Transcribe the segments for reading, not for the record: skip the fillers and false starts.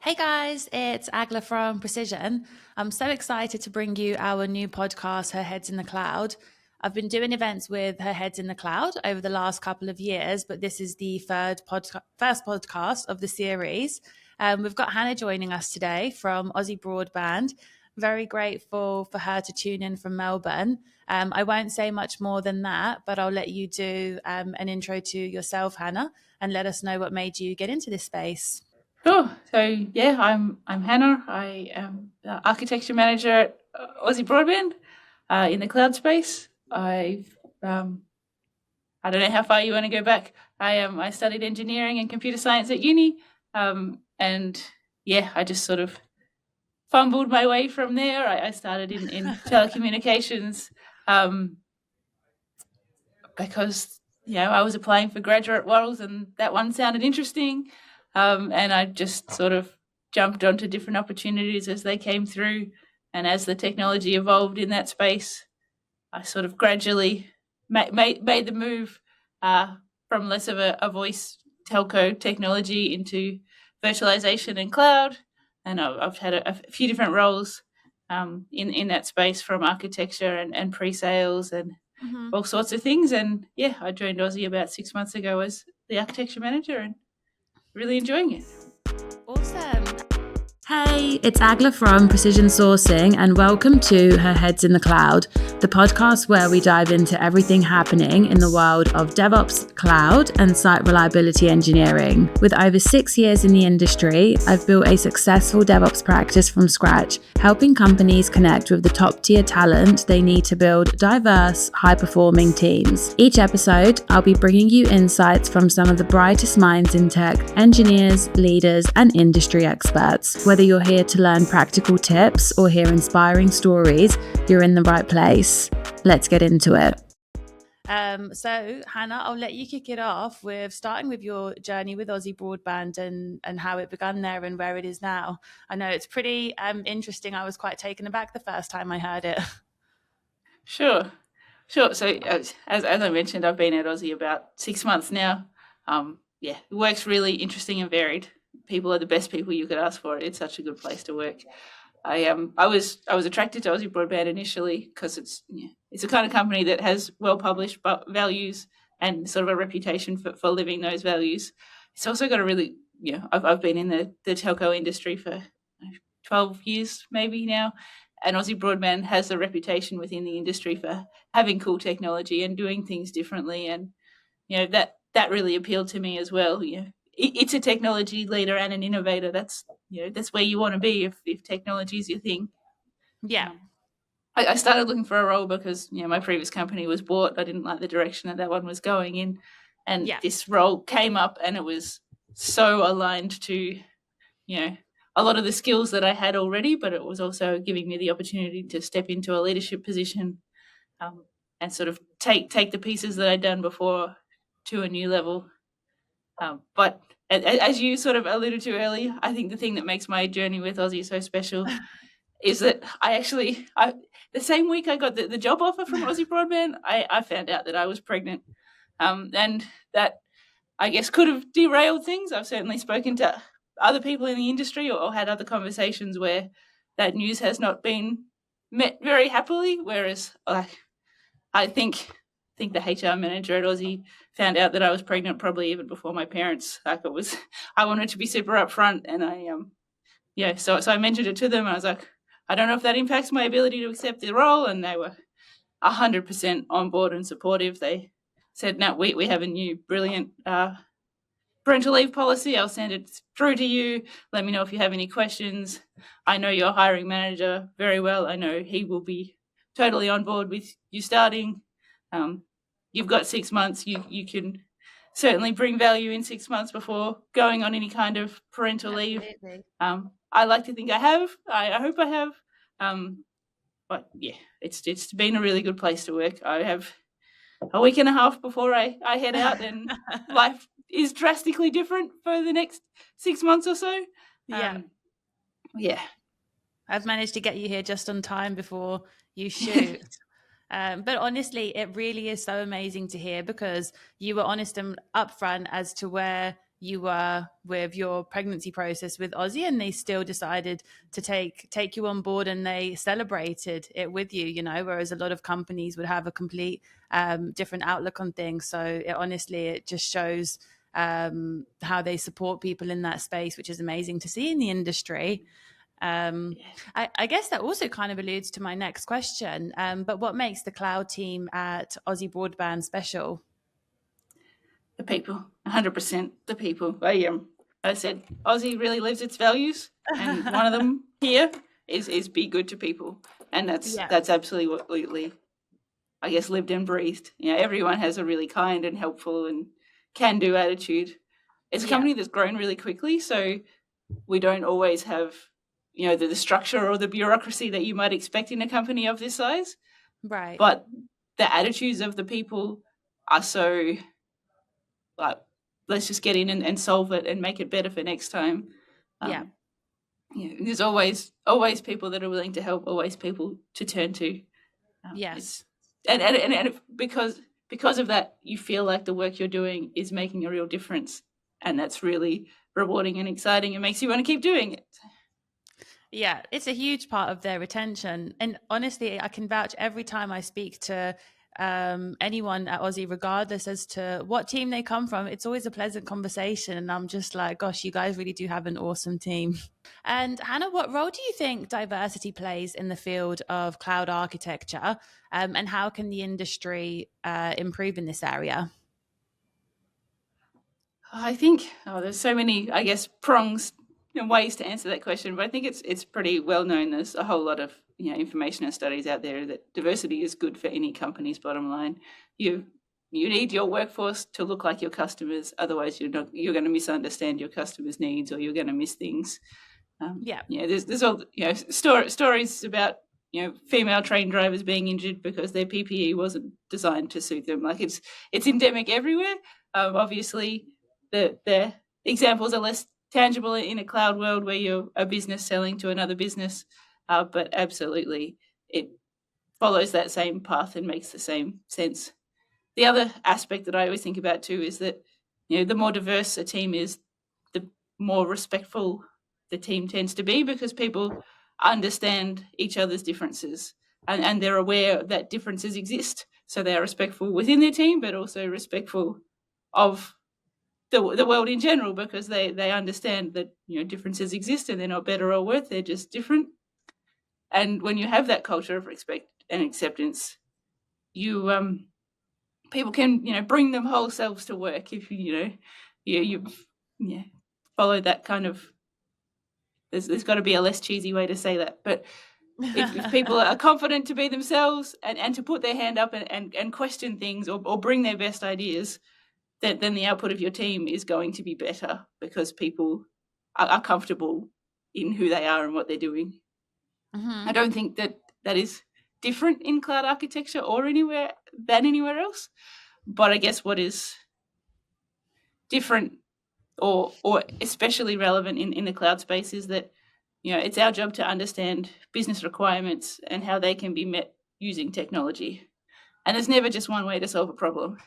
Hey guys, it's Egle from Precision. I'm so excited to bring you our new podcast, Her Heads in the Cloud. I've been doing events with Her Heads in the Cloud over the last couple of years, but this is the first podcast of the series. We've got Hannah joining us today from Aussie Broadband. Very grateful for her to tune in from Melbourne. I won't say much more than that, but I'll let you do an intro to yourself, Hannah, and let us know what made you get into this space. Sure. So yeah, I'm Hannah. I am the architecture manager at Aussie Broadband in the cloud space. I don't know how far you want to go back. I studied engineering and computer science at uni, and yeah, I just sort of fumbled my way from there. I started in telecommunications because I was applying for graduate roles and that one sounded interesting. And I just sort of jumped onto different opportunities as they came through. And as the technology evolved in that space, I sort of gradually made the move from less of a voice telco technology into virtualization and cloud. And I've had a few different roles in that space, from architecture and pre-sales and all sorts of things. And yeah, I joined Aussie about 6 months ago as the architecture manager and really enjoying it. Awesome. Hey, it's Egle from Precision Sourcing, and welcome to Her Heads in the Cloud, the podcast where we dive into everything happening in the world of DevOps, cloud, and site reliability engineering. With over 6 years in the industry, I've built a successful DevOps practice from scratch, helping companies connect with the top-tier talent they need to build diverse, high-performing teams. Each episode, I'll be bringing you insights from some of the brightest minds in tech, engineers, leaders, and industry experts. Whether you're here to learn practical tips or hear inspiring stories, you're in the right place. Let's get into it. So, Hannah, I'll let you kick it off with starting with your journey with Aussie Broadband and how it began there and where it is now. I know it's pretty interesting. I was quite taken aback the first time I heard it. Sure. So as I mentioned, I've been at Aussie about 6 months now. The work's really interesting and varied. People are the best people you could ask for. It's such a good place to work. I was attracted to Aussie Broadband initially because it's the kind of company that has well published values and sort of a reputation for living those values. It's also got a really I've been in the telco industry for 12 years maybe now, and Aussie Broadband has a reputation within the industry for having cool technology and doing things differently, and that really appealed to me as well. It's a technology leader and an innovator. That's where you want to be if technology is your thing. Yeah. I started looking for a role because my previous company was bought. I didn't like the direction that one was going in, and this role came up, and it was so aligned to a lot of the skills that I had already, but it was also giving me the opportunity to step into a leadership position and sort of take the pieces that I'd done before to a new level. But as you sort of alluded to earlier, I think the thing that makes my journey with Aussie so special is that the same week I got the job offer from Aussie Broadband, I found out that I was pregnant. And that, I guess, could have derailed things. I've certainly spoken to other people in the industry or had other conversations where that news has not been met very happily, whereas I think the HR manager at Aussie found out that I was pregnant probably even before my parents. I wanted to be super upfront, and so I mentioned it to them. I was like, I don't know if that impacts my ability to accept the role, and they were 100% on board and supportive. They said, no, we have a new brilliant parental leave policy. I'll send it through to you. Let me know if you have any questions. I know your hiring manager very well. I know he will be totally on board with you starting. You've got 6 months. You can certainly bring value in 6 months before going on any kind of parental leave. I like to think I have. I hope I have. But yeah, it's been a really good place to work. I have a week and a half before I head out, and life is drastically different for the next 6 months or so. I've managed to get you here just on time before you shoot. But honestly, it really is so amazing to hear, because you were honest and upfront as to where you were with your pregnancy process with Aussie, and they still decided to take you on board, and they celebrated it with you, you know, whereas a lot of companies would have a complete different outlook on things. So it just shows how they support people in that space, which is amazing to see in the industry. I guess that also kind of alludes to my next question. But what makes the cloud team at Aussie Broadband special? The people, 100% the people. I said Aussie really lives its values, and one of them here is be good to people, and that's absolutely, I guess, lived and breathed. You know, everyone has a really kind and helpful and can-do attitude. It's a company that's grown really quickly, so we don't always have, you know, the structure or the bureaucracy that you might expect in a company of this size. Right. But the attitudes of the people are so, like, let's just get in and solve it and make it better for next time. There's always people that are willing to help, always people to turn to. Yes. And because of that, you feel like the work you're doing is making a real difference, and that's really rewarding and exciting. It makes you want to keep doing it. Yeah, it's a huge part of their retention. And honestly, I can vouch every time I speak to anyone at Aussie, regardless as to what team they come from, it's always a pleasant conversation. And I'm just like, gosh, you guys really do have an awesome team. And Hannah, what role do you think diversity plays in the field of cloud architecture? And how can the industry improve in this area? I think there's so many, I guess, prongs and ways to answer that question, but I think it's pretty well known. There's a whole lot of, you know, information and studies out there that diversity is good for any company's bottom line. You need your workforce to look like your customers, otherwise you're going to misunderstand your customers' needs, or you're going to miss things. There's all, you know, stories about, you know, female train drivers being injured because their PPE wasn't designed to suit them. Like, it's endemic everywhere. Obviously, the examples are less tangible in a cloud world where you're a business selling to another business, but absolutely it follows that same path and makes the same sense. The other aspect that I always think about too is that, you know, the more diverse a team is, the more respectful the team tends to be, because people understand each other's differences, and they're aware that differences exist. So they are respectful within their team, but also respectful of the world in general, because they understand that, you know, differences exist and they're not better or worse, they're just different. And when you have that culture of respect and acceptance, you people can, you know, bring them whole selves to work if you follow that kind of. There's got to be a less cheesy way to say that, but if people are confident to be themselves and to put their hand up and question things, or bring their best ideas, then the output of your team is going to be better, because people are comfortable in who they are and what they're doing. I don't think that is different in cloud architecture or anywhere else. But I guess what is different, or especially relevant in the cloud space, is that, you know, it's our job to understand business requirements and how they can be met using technology. And there's never just one way to solve a problem.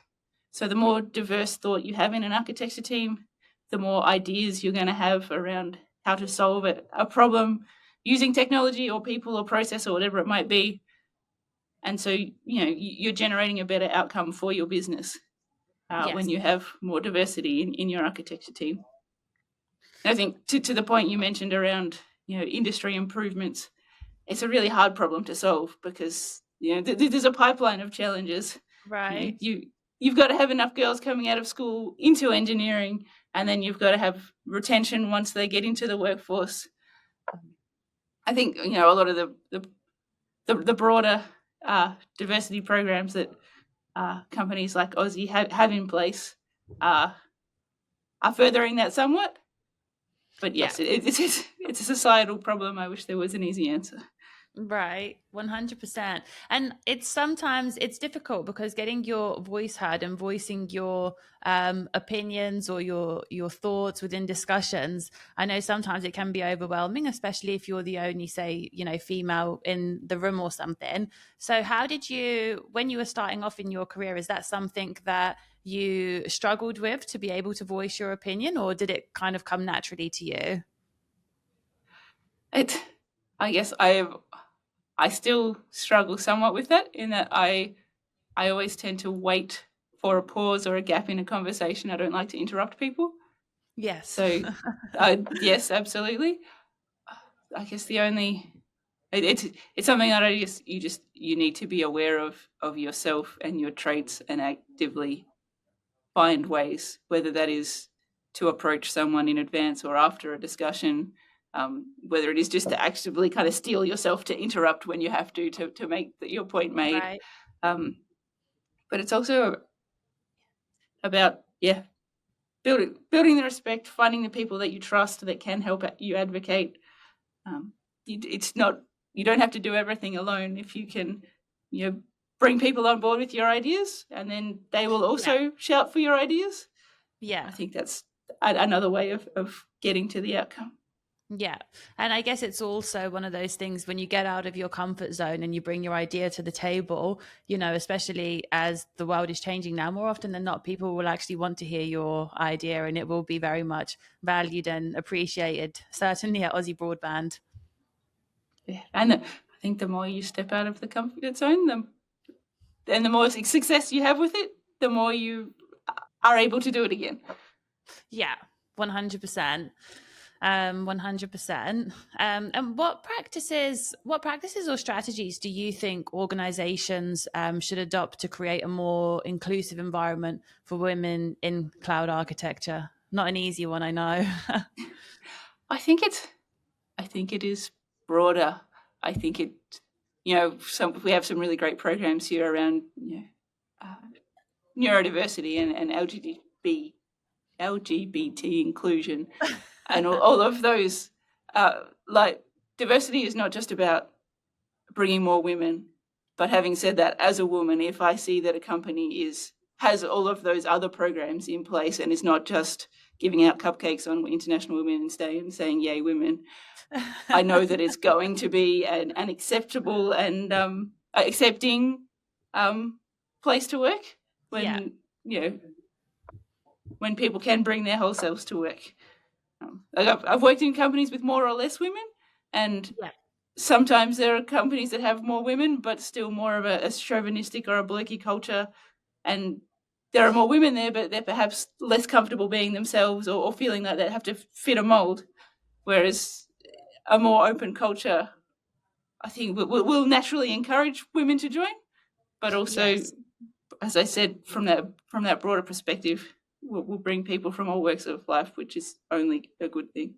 So the more diverse thought you have in an architecture team, the more ideas you're going to have around how to solve a problem using technology or people or process or whatever it might be. And so, you know, you're generating a better outcome for your business when you have more diversity in your architecture team. And I think to the point you mentioned around, you know, industry improvements, it's a really hard problem to solve, because, you know, there's a pipeline of challenges. Right. You've got to have enough girls coming out of school into engineering, and then you've got to have retention once they get into the workforce. I think, you know, a lot of the broader diversity programs that companies like Aussie have in place are furthering that somewhat. But yes, it's a societal problem. I wish there was an easy answer. Right, 100%. And sometimes it's difficult, because getting your voice heard and voicing your opinions or your thoughts within discussions, I know sometimes it can be overwhelming, especially if you're the only, say, you know, female in the room or something. So how did you, when you were starting off in your career, is that something that you struggled with to be able to voice your opinion, or did it kind of come naturally to you? I guess I still struggle somewhat with that, in that I always tend to wait for a pause or a gap in a conversation. I don't like to interrupt people. Yes. So, yes, absolutely. I guess it's something that you need to be aware of yourself and your traits, and actively find ways, whether that is to approach someone in advance or after a discussion, whether it is just to actively kind of steel yourself to interrupt when you have to make your point made. Right. But it's also about, building the respect, finding the people that you trust that can help you advocate. It's not, you don't have to do everything alone. If you can, bring people on board with your ideas, and then they will also shout for your ideas. Yeah. I think that's another way of getting to the outcome. Yeah. And I guess it's also one of those things when you get out of your comfort zone and you bring your idea to the table, especially as the world is changing now, more often than not, people will actually want to hear your idea, and it will be very much valued and appreciated, certainly at Aussie Broadband. Yeah. And I think the more you step out of the comfort zone, and the more success you have with it, the more you are able to do it again. Yeah, 100%. 100%. And what practices or strategies do you think organizations should adopt to create a more inclusive environment for women in cloud architecture? Not an easy one, I know. I think it is broader. I think we have some really great programs here around neurodiversity and LGBT inclusion, and all of those. Like, diversity is not just about bringing more women, but having said that, as a woman, if I see that a company has all of those other programs in place and is not just giving out cupcakes on International Women's Day and saying "Yay, women," I know that it's going to be an acceptable and accepting place to work when when people can bring their whole selves to work. I've worked in companies with more or less women, and sometimes there are companies that have more women, but still more of a chauvinistic or a blokey culture, and there are more women there, but they're perhaps less comfortable being themselves, or feeling like they have to fit a mold, whereas a more open culture, I think, will naturally encourage women to join, but also, as I said, from that broader perspective, will bring people from all walks of life, which is only a good thing.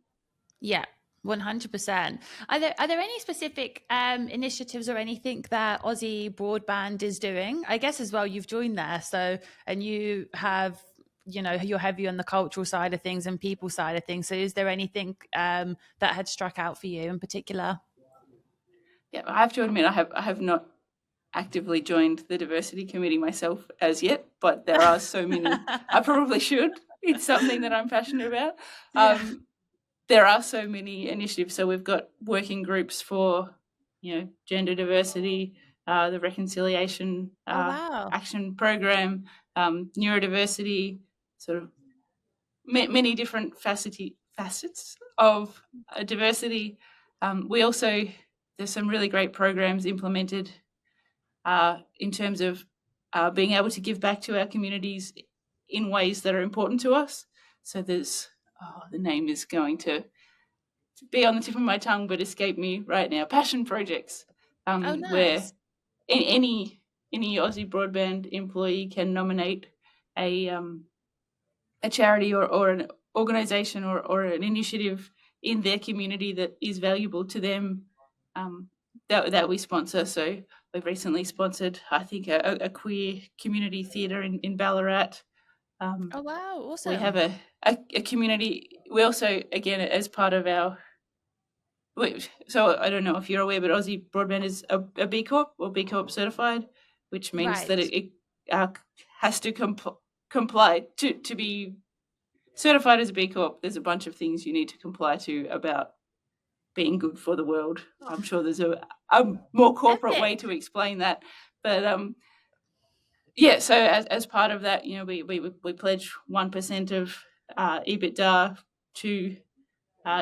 Yeah, 100%. Are there any specific initiatives or anything that Aussie Broadband is doing? I guess as well, you've joined there, and you have, you're heavy on the cultural side of things and people side of things. So is there anything that had struck out for you in particular? Yeah, I have to admit, I have not actively joined the diversity committee myself as yet, but there are so many. I probably should. It's something that I'm passionate about. There are so many initiatives. So we've got working groups for, gender diversity, the reconciliation action program, neurodiversity, sort of many different facets of diversity. We also, there's some really great programs implemented in terms of being able to give back to our communities in ways that are important to us. So there's, the name is going to be on the tip of my tongue but escape me right now, passion projects, Nice. where any Aussie Broadband employee can nominate a charity or an organisation or an initiative in their community that is valuable to them, that we sponsor. So we've recently sponsored, I think, a queer community theatre in Ballarat. Oh wow, awesome. We have a community. We also, again, as part of our, so I don't know if you're aware, but Aussie Broadband is a B Corp or B Corp certified, which means that it has to comply to be certified as a B Corp. There's a bunch of things you need to comply to about being good for the world. I'm sure there's a more corporate way to explain that, but Yeah, so as part of that, we pledge 1% of EBITDA to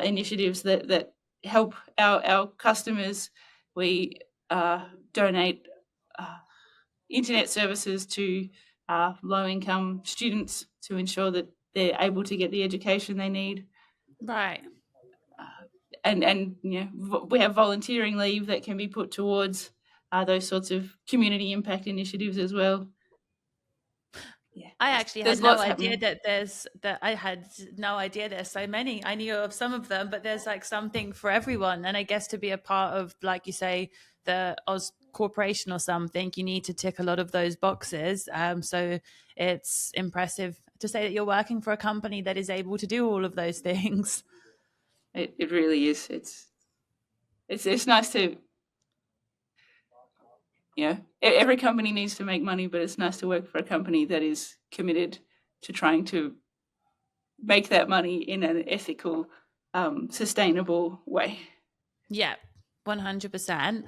initiatives that help our customers. We donate internet services to low-income students to ensure that they're able to get the education they need. Right. And we have volunteering leave that can be put towards those sorts of community impact initiatives as well. Yeah, I actually had no idea that I had no idea there's so many. I knew of some of them, but there's like something for everyone. And I guess to be a part of, like you say, the Oz Corporation or something, you need to tick a lot of those boxes. So it's impressive to say that you're working for a company that is able to do all of those things. It really is. It's nice to, every company needs to make money, but it's nice to work for a company that is committed to trying to make that money in an ethical, sustainable way. Yeah, 100%.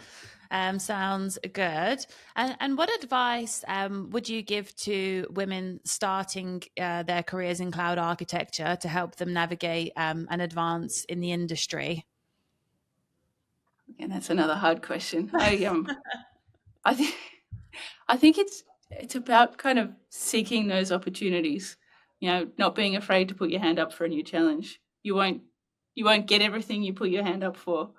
Sounds good. And what advice would you give to women starting their careers in cloud architecture to help them navigate and advance in the industry? And that's another hard question. I think it's about kind of seeking those opportunities. Not being afraid to put your hand up for a new challenge. You won't get everything you put your hand up for,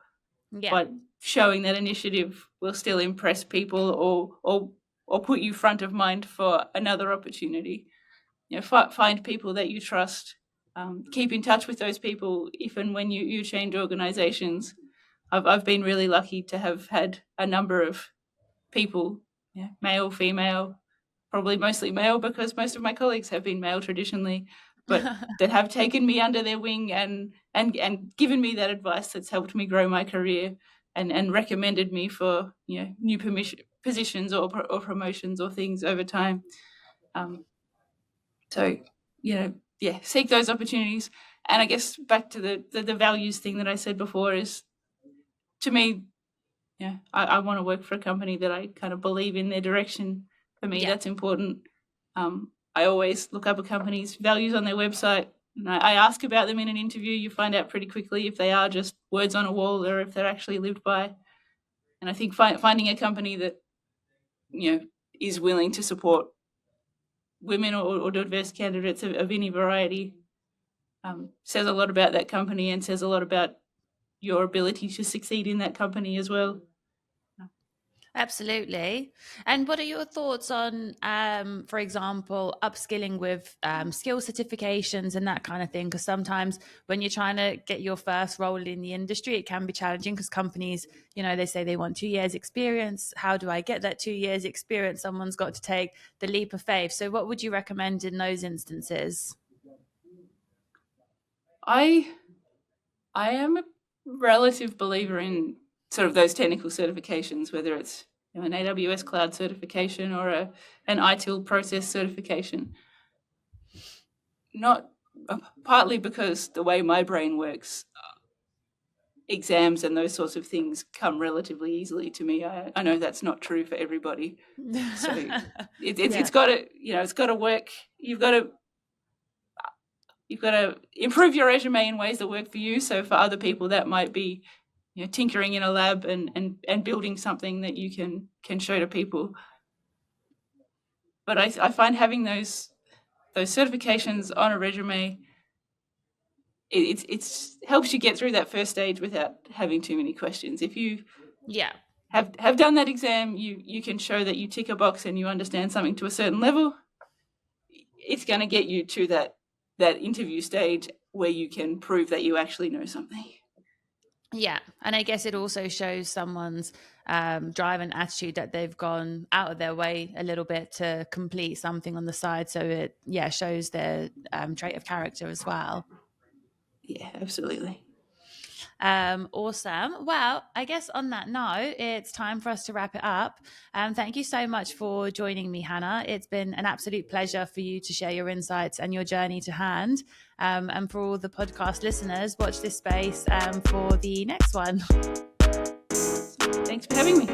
but showing that initiative will still impress people or put you front of mind for another opportunity. Find people that you trust. Keep in touch with those people if and when you change organizations. I've been really lucky to have had a number of people, male, female, probably mostly male because most of my colleagues have been male traditionally, but that have taken me under their wing and given me that advice that's helped me grow my career and recommended me for new positions or promotions or things over time. So seek those opportunities. And I guess back to the values thing that I said before is, to me, I want to work for a company that I kind of believe in their direction. For me, that's important. I always look up a company's values on their website, and I ask about them in an interview. You find out pretty quickly if they are just words on a wall or if they're actually lived by. And I think finding a company that is willing to support women or diverse candidates of any variety says a lot about that company and says a lot about your ability to succeed in that company as well. Absolutely. And what are your thoughts on, for example, upskilling with skill certifications and that kind of thing? Because sometimes when you're trying to get your first role in the industry, it can be challenging because companies, they say they want 2 years experience. How do I get that 2 years experience? Someone's got to take the leap of faith. So what would you recommend in those instances? I am a relative believer in sort of those technical certifications, whether it's an AWS cloud certification or an ITIL process certification. Not partly because the way my brain works, exams and those sorts of things come relatively easily to me. I know that's not true for everybody. So it's got to it's got to work. You've got to improve your resume in ways that work for you. So for other people, that might be tinkering in a lab and building something that you can show to people. But I find having those certifications on a resume, it helps you get through that first stage without having too many questions. If you have done that exam, you can show that you tick a box and you understand something to a certain level. It's going to get you to that interview stage where you can prove that you actually know something. Yeah. And I guess it also shows someone's drive and attitude that they've gone out of their way a little bit to complete something on the side. So it, shows their trait of character as well. Yeah, absolutely. Awesome. Well, I guess on that note, it's time for us to wrap it up. Thank you so much for joining me, Hannah. It's been an absolute pleasure for you to share your insights and your journey to hand. And for all the podcast listeners, watch this space for the next one. Thanks for having me.